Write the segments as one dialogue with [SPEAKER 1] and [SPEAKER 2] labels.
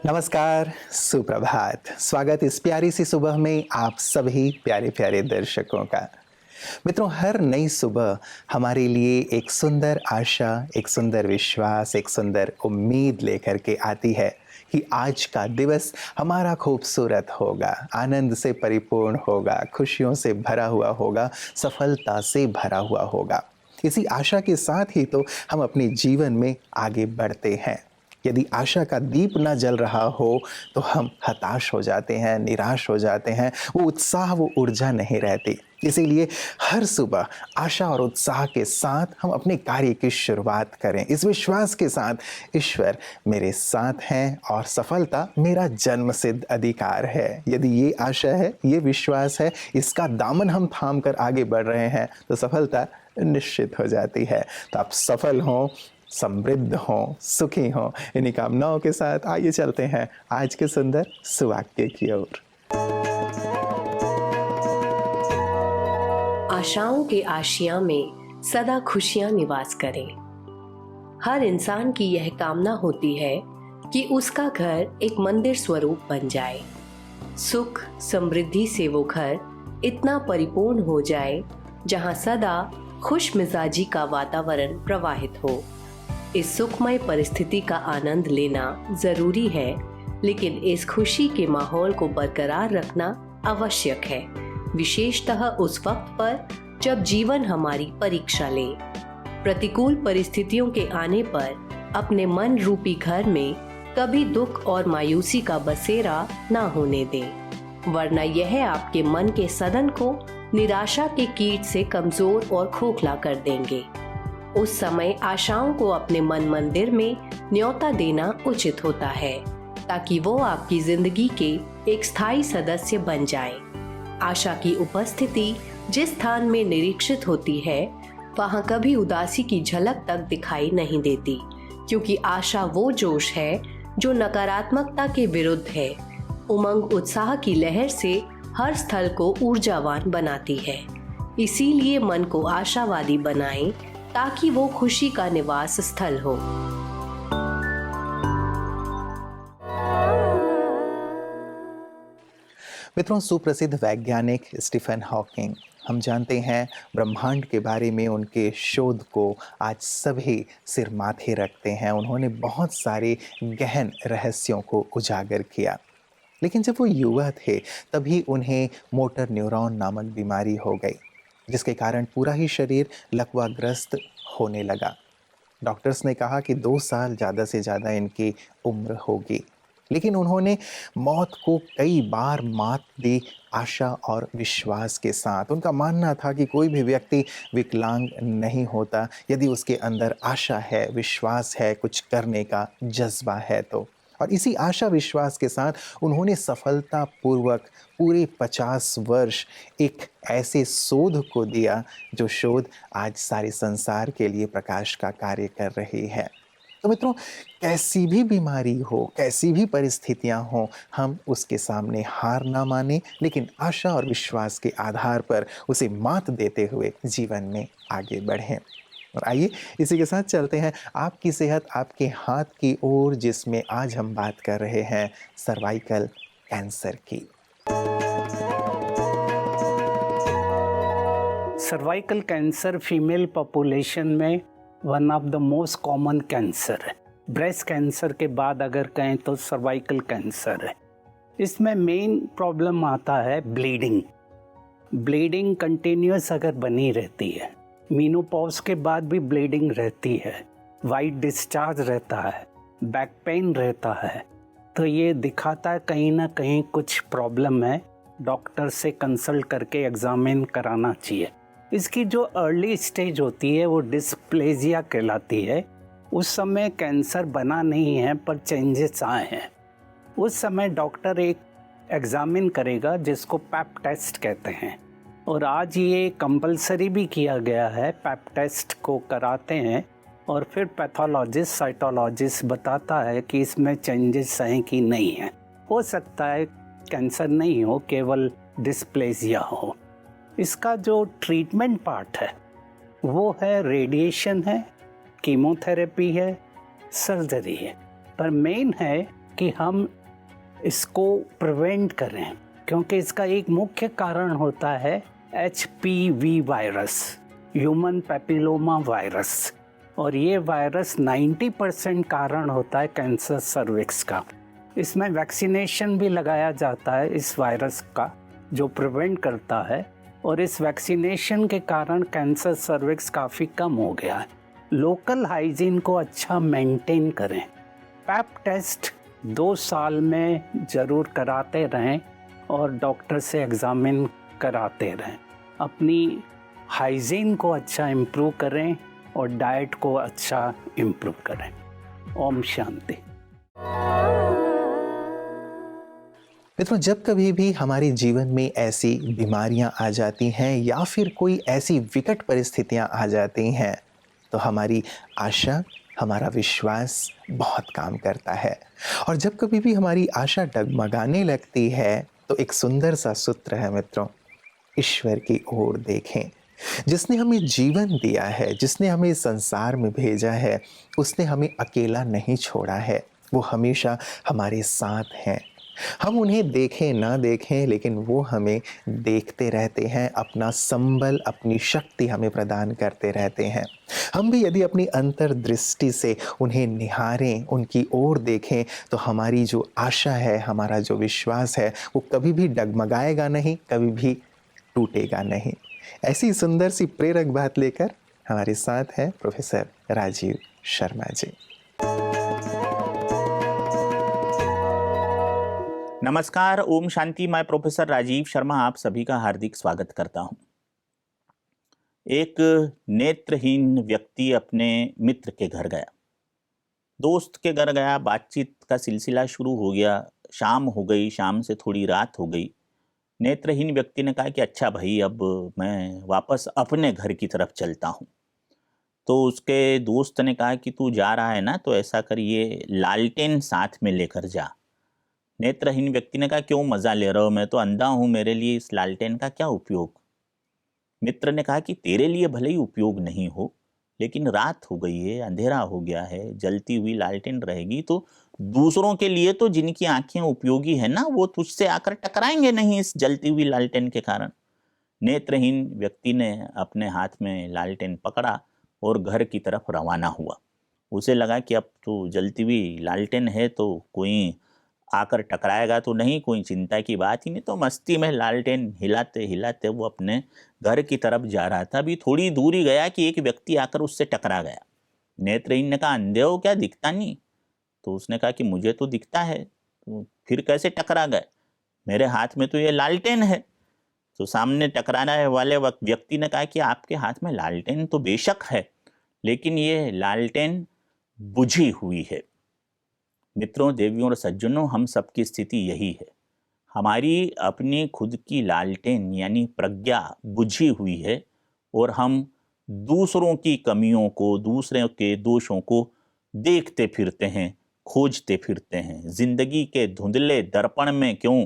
[SPEAKER 1] नमस्कार, सुप्रभात। स्वागत इस प्यारी सी सुबह में आप सभी प्यारे प्यारे दर्शकों का। मित्रों, हर नई सुबह हमारे लिए एक सुंदर आशा, एक सुंदर विश्वास, एक सुंदर उम्मीद लेकर के आती है कि आज का दिवस हमारा खूबसूरत होगा, आनंद से परिपूर्ण होगा, खुशियों से भरा हुआ होगा, सफलता से भरा हुआ होगा। इसी आशा के साथ ही तो हम अपने जीवन में आगे बढ़ते हैं। यदि आशा का दीप न जल रहा हो तो हम हताश हो जाते हैं, निराश हो जाते हैं, वो उत्साह, वो ऊर्जा नहीं रहती। इसीलिए हर सुबह आशा और उत्साह के साथ हम अपने कार्य की शुरुआत करें, इस विश्वास के साथ ईश्वर मेरे साथ हैं और सफलता मेरा जन्मसिद्ध अधिकार है। यदि ये आशा है, ये विश्वास है, इसका दामन हम थाम कर आगे बढ़ रहे हैं तो सफलता निश्चित हो जाती है। तो आप सफल हों, समृद्ध हों, सुखी हों, इन्हीं कामनाओं के साथ आइए चलते हैं आज के सुंदर सुवाक्य की ओर।
[SPEAKER 2] आशाओं के आशियां में सदा खुशियां निवास करें। हर इंसान की यह कामना होती है कि उसका घर एक मंदिर स्वरूप बन जाए। सुख समृद्धि से वो घर इतना परिपूर्ण हो जाए जहां सदा खुश मिजाजी का वातावरण प्रवाहित हो। इस सुखमय परिस्थिति का आनंद लेना जरूरी है, लेकिन इस खुशी के माहौल को बरकरार रखना आवश्यक है, विशेषतः उस वक्त पर जब जीवन हमारी परीक्षा ले। प्रतिकूल परिस्थितियों के आने पर अपने मन रूपी घर में कभी दुख और मायूसी का बसेरा ना होने दें, वरना यह आपके मन के सदन को निराशा के कीट से कमजोर और खोखला कर देंगे। उस समय आशाओं को अपने मन मंदिर में न्योता देना उचित होता है, ताकि वो आपकी जिंदगी के एक स्थायी सदस्य बन जाए। आशा की उपस्थिति जिस स्थान में निरीक्षित होती है, वहाँ कभी उदासी की झलक तक दिखाई नहीं देती, क्योंकि आशा वो जोश है जो नकारात्मकता के विरुद्ध है। उमंग उत्साह की लहर से हर स्थल को ऊर्जावान बनाती है। इसीलिए मन को आशावादी बनाएं, ताकि वो खुशी का निवास स्थल हो।
[SPEAKER 1] मित्रों, सुप्रसिद्ध वैज्ञानिक स्टीफन हॉकिंग, हम जानते हैं ब्रह्मांड के बारे में उनके शोध को आज सभी सिर माथे रखते हैं। उन्होंने बहुत सारे गहन रहस्यों को उजागर किया, लेकिन जब वो युवा थे तभी उन्हें मोटर न्यूरॉन नामक बीमारी हो गई, जिसके कारण पूरा ही शरीर लकवाग्रस्त होने लगा। डॉक्टर्स ने कहा कि 2 साल ज़्यादा से ज़्यादा इनकी उम्र होगी, लेकिन उन्होंने मौत को कई बार मात दी आशा और विश्वास के साथ। उनका मानना था कि कोई भी व्यक्ति विकलांग नहीं होता यदि उसके अंदर आशा है, विश्वास है, कुछ करने का जज्बा है तो। और इसी आशा विश्वास के साथ उन्होंने सफलतापूर्वक पूरे 50 वर्ष एक ऐसे शोध को दिया जो शोध आज सारे संसार के लिए प्रकाश का कार्य कर रही है। तो मित्रों, कैसी भी बीमारी हो, कैसी भी परिस्थितियां हो, हम उसके सामने हार ना माने, लेकिन आशा और विश्वास के आधार पर उसे मात देते हुए जीवन में आगे बढ़ें। और आइए इसी के साथ चलते हैं आपकी सेहत आपके हाथ की ओर, जिसमें आज हम बात कर रहे हैं सर्वाइकल कैंसर की।
[SPEAKER 3] सर्वाइकल कैंसर फीमेल पॉपुलेशन में one of the most common cancer है। ब्रेस्ट कैंसर के बाद अगर कहें तो सर्वाइकल कैंसर है। इसमें मेन प्रॉब्लम आता है ब्लीडिंग कंटिन्यूस अगर बनी रहती है, मीनोपॉज के बाद भी ब्लीडिंग रहती है, वाइट डिस्चार्ज रहता है, बैक पेन रहता है, तो ये दिखाता है कहीं ना कहीं कुछ प्रॉब्लम है। डॉक्टर से कंसल्ट करके एग्जामिन कराना चाहिए। इसकी जो अर्ली स्टेज होती है वो डिस्प्लेजिया कहलाती है। उस समय कैंसर बना नहीं है पर चेंजेस आए हैं। उस समय डॉक्टर एक एग्जामिन करेगा जिसको पैप टेस्ट कहते हैं, और आज ये कंपलसरी भी किया गया है। पैप टेस्ट को कराते हैं और फिर पैथोलॉजिस्ट साइटोलॉजिस्ट बताता है कि इसमें चेंजेस हैं कि नहीं है। हो सकता है कैंसर नहीं हो, केवल डिस्प्लेजिया हो। इसका जो ट्रीटमेंट पार्ट है वो है रेडिएशन है, कीमोथेरेपी है, सर्जरी है, पर मेन है कि हम इसको प्रिवेंट करें, क्योंकि इसका एक मुख्य कारण होता है HPV virus, human papilloma virus. और ये वायरस 90% कारण होता है कैंसर सर्विक्स का। इसमें वैक्सीनेशन भी लगाया जाता है इस वायरस का, जो प्रिवेंट करता है, और इस वैक्सीनेशन के कारण कैंसर सर्विक्स काफ़ी कम हो गया है। लोकल हाइजीन को अच्छा मेंटेन करें। पैप टेस्ट 2 साल में ज़रूर कराते रहें और डॉक्टर से एग्ज़ामिन कराते रहें। अपनी हाइजीन को अच्छा इम्प्रूव करें और डाइट को अच्छा इम्प्रूव करें। ओम शांति।
[SPEAKER 1] मित्रों, जब कभी भी हमारे जीवन में ऐसी बीमारियां आ जाती हैं या फिर कोई ऐसी विकट परिस्थितियां आ जाती हैं, तो हमारी आशा, हमारा विश्वास बहुत काम करता है। और जब कभी भी हमारी आशा डगमगाने लगती है, तो एक सुंदर सा सूत्र है मित्रों, ईश्वर की ओर देखें। जिसने हमें जीवन दिया है, जिसने हमें इस संसार में भेजा है, उसने हमें अकेला नहीं छोड़ा है। वो हमेशा हमारे साथ हैं। हम उन्हें देखें ना देखें, लेकिन वो हमें देखते रहते हैं, अपना संबल, अपनी शक्ति हमें प्रदान करते रहते हैं। हम भी यदि अपनी अंतर्दृष्टि से उन्हें निहारें, उनकी ओर देखें, तो हमारी जो आशा है, हमारा जो विश्वास है, वो कभी भी डगमगाएगा नहीं, कभी भी टूटेगा नहीं। ऐसी सुंदर सी प्रेरक बात लेकर हमारे साथ है प्रोफेसर राजीव शर्मा जी।
[SPEAKER 4] नमस्कार, ओम शांति। मैं प्रोफेसर राजीव शर्मा आप सभी का हार्दिक स्वागत करता हूं। एक नेत्रहीन व्यक्ति अपने मित्र के घर गया, दोस्त के घर गया, बातचीत का सिलसिला शुरू हो गया। शाम हो गई, शाम से थोड़ी रात हो गई। नेत्रहीन व्यक्ति ने कहा कि अच्छा भाई, अब मैं वापस अपने घर की तरफ चलता हूं। तो उसके दोस्त ने कहा कि तू जा रहा है ना, तो ऐसा कर, ये लालटेन साथ में लेकर जा। नेत्रहीन व्यक्ति ने कहा क्यों मजा ले रहे हो, मैं तो अंधा हूं, मेरे लिए इस लालटेन का क्या उपयोग। मित्र ने कहा कि तेरे लिए भले ही उपयोग नहीं हो, लेकिन रात हो गई है, अंधेरा हो गया है, जलती हुई लालटेन रहेगी तो दूसरों के लिए तो जिनकी आंखें उपयोगी है ना, वो तुझसे आकर टकराएंगे नहीं इस जलती हुई लालटेन के कारण। नेत्रहीन व्यक्ति ने अपने हाथ में लालटेन पकड़ा और घर की तरफ रवाना हुआ। उसे लगा कि अब तो जलती हुई लालटेन है तो कोई आकर टकराएगा तो नहीं, कोई चिंता की बात ही नहीं। तो मस्ती में लालटेन हिलाते हिलाते वो अपने घर की तरफ जा रहा था। अभी थोड़ी दूर ही गया कि एक व्यक्ति आकर उससे टकरा गया। नेत्रहीन ने कहा अंधे हो क्या, दिखता नहीं? तो उसने कहा कि मुझे तो दिखता है, तो फिर कैसे टकरा गए, मेरे हाथ में तो ये लालटेन है। तो सामने टकराने वाले व्यक्ति ने कहा कि आपके हाथ में लालटेन तो बेशक है, लेकिन ये लालटेन बुझी हुई है। मित्रों, देवियों और सज्जनों, हम सबकी स्थिति यही है। हमारी अपनी खुद की लालटेन यानी प्रज्ञा बुझी हुई है और हम दूसरों की कमियों को, दूसरों के दोषों को देखते फिरते हैं, खोजते फिरते हैं। जिंदगी के धुंधले दर्पण में क्यों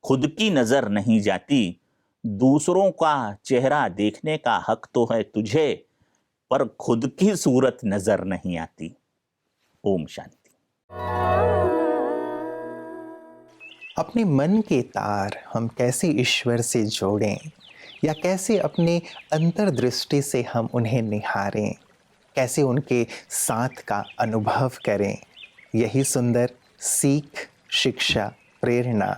[SPEAKER 4] खुद की नजर नहीं जाती? दूसरों का चेहरा देखने का हक तो है तुझे, पर खुद की सूरत नजर नहीं आती। ओम शांति।
[SPEAKER 1] अपने मन के तार हम कैसे ईश्वर से जोड़ें, या कैसे अपने अंतर्दृष्टि से हम उन्हें निहारें, कैसे उनके साथ का अनुभव करें, यही सुंदर सीख, शिक्षा, प्रेरणा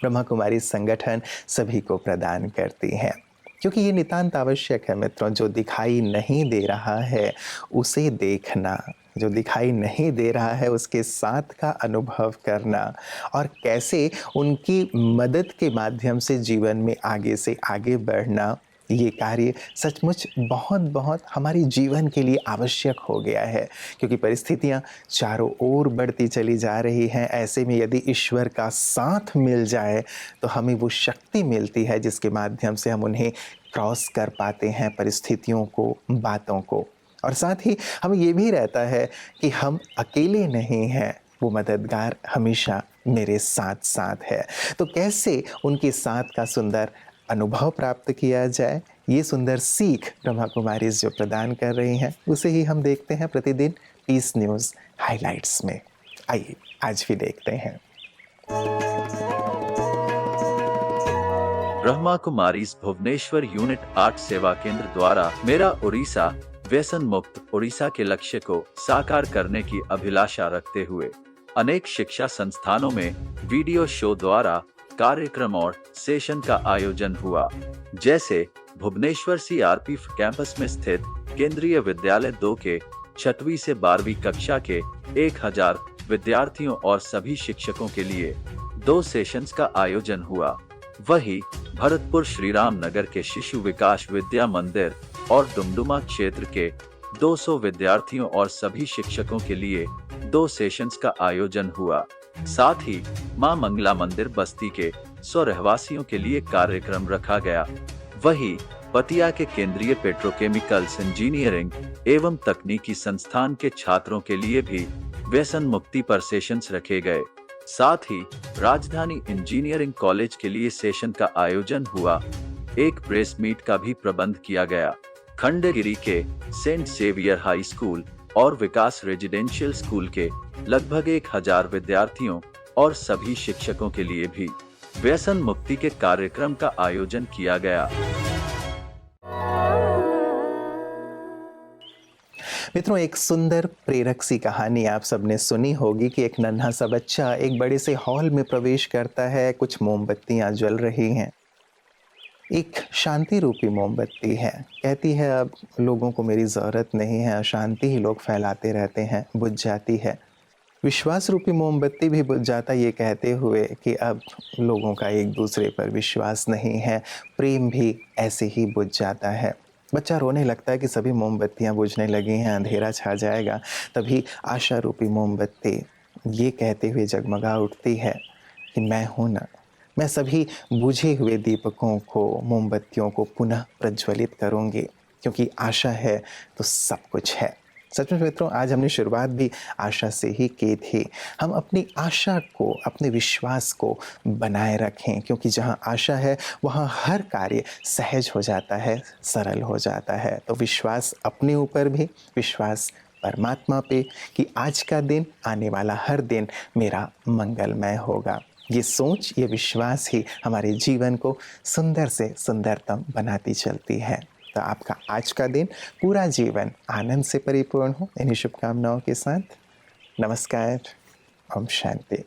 [SPEAKER 1] ब्रह्मा कुमारी संगठन सभी को प्रदान करती है। क्योंकि ये नितांत आवश्यक है मित्रों, जो दिखाई नहीं दे रहा है उसे देखना, जो दिखाई नहीं दे रहा है उसके साथ का अनुभव करना, और कैसे उनकी मदद के माध्यम से जीवन में आगे से आगे बढ़ना, ये कार्य सचमुच बहुत बहुत हमारे जीवन के लिए आवश्यक हो गया है। क्योंकि परिस्थितियाँ चारों ओर बढ़ती चली जा रही हैं। ऐसे में यदि ईश्वर का साथ मिल जाए तो हमें वो शक्ति मिलती है जिसके माध्यम से हम उन्हें क्रॉस कर पाते हैं, परिस्थितियों को, बातों को। और साथ ही हमें ये भी रहता है कि हम अकेले नहीं हैं, वो मददगार हमेशा मेरे साथ साथ है। तो कैसे उनके साथ का सुंदर अनुभव प्राप्त किया जाए, ये सुंदर सीख ब्रह्मा कुमारी जो प्रदान कर रही हैं, उसे ही हम देखते हैं प्रतिदिन पीस न्यूज़ हाइलाइट्स में। आइए आज भी देखते हैं।
[SPEAKER 5] ब्रह्मा कुमारीज भुवनेश्वर यूनिट 8 सेवा केंद्र द्वारा मेरा उड़ीसा व्यसन मुक्त उड़ीसा के लक्ष्य को साकार करने की अभिलाषा रखते हुए अनेक शिक्षा संस्थानों में वीडियो शो द्वारा कार्यक्रम और सेशन का आयोजन हुआ। जैसे भुवनेश्वर CRP कैंपस में स्थित केंद्रीय विद्यालय 2 के 6वीं से 12वीं कक्षा के 1000 विद्यार्थियों और सभी शिक्षकों के लिए 2 सेशंस का आयोजन हुआ। वहीं भरतपुर श्री राम नगर के शिशु विकास विद्या मंदिर और डुमडुमा क्षेत्र के 200 विद्यार्थियों और सभी शिक्षकों के लिए 2 सेशंस का आयोजन हुआ। साथ ही मां मंगला मंदिर बस्ती के 100 रहवासियों के लिए कार्यक्रम रखा गया। वहीं पतिया के केंद्रीय पेट्रोकेमिकल्स इंजीनियरिंग एवं तकनीकी संस्थान के छात्रों के लिए भी व्यसन मुक्ति पर सेशंस रखे गए। साथ ही राजधानी इंजीनियरिंग कॉलेज के लिए सेशन का आयोजन हुआ। एक प्रेस मीट का भी प्रबंध किया गया। खंडगिरी के सेंट सेवियर हाई स्कूल और विकास रेजिडेंशियल स्कूल के लगभग 1000 विद्यार्थियों और सभी शिक्षकों के लिए भी व्यसन मुक्ति के कार्यक्रम का आयोजन किया गया।
[SPEAKER 1] मित्रों, एक सुंदर प्रेरक सी कहानी आप सबने सुनी होगी कि एक नन्हा सा बच्चा एक बड़े से हॉल में प्रवेश करता है। कुछ मोमबत्तियां जल रही हैं। एक शांति रूपी मोमबत्ती है। कहती है अब लोगों को मेरी ज़रूरत नहीं है, अशांति ही लोग फैलाते रहते हैं, बुझ जाती है। विश्वास रूपी मोमबत्ती भी बुझ जाता, ये कहते हुए कि अब लोगों का एक दूसरे पर विश्वास नहीं है। प्रेम भी ऐसे ही बुझ जाता है। बच्चा रोने लगता है कि सभी मोमबत्तियां बुझने लगी हैं, अंधेरा छा जाएगा। तभी आशा रूपी मोमबत्ती ये कहते हुए जगमगा उठती है कि मैं हूँ ना, मैं सभी बुझे हुए दीपकों को, मोमबत्तियों को पुनः प्रज्वलित करूँगी, क्योंकि आशा है तो सब कुछ है। सच में मित्रों, आज हमने शुरुआत भी आशा से ही की थी। हम अपनी आशा को, अपने विश्वास को बनाए रखें, क्योंकि जहाँ आशा है वहाँ हर कार्य सहज हो जाता है, सरल हो जाता है। तो विश्वास अपने ऊपर भी, विश्वास परमात्मा पे कि आज का दिन, आने वाला हर दिन मेरा मंगलमय होगा। ये सोच, ये विश्वास ही हमारे जीवन को सुंदर से सुंदरतम बनाती चलती है। तो आपका आज का दिन, पूरा जीवन आनंद से परिपूर्ण हो, इन्हीं शुभकामनाओं के साथ नमस्कार। ओम शांति।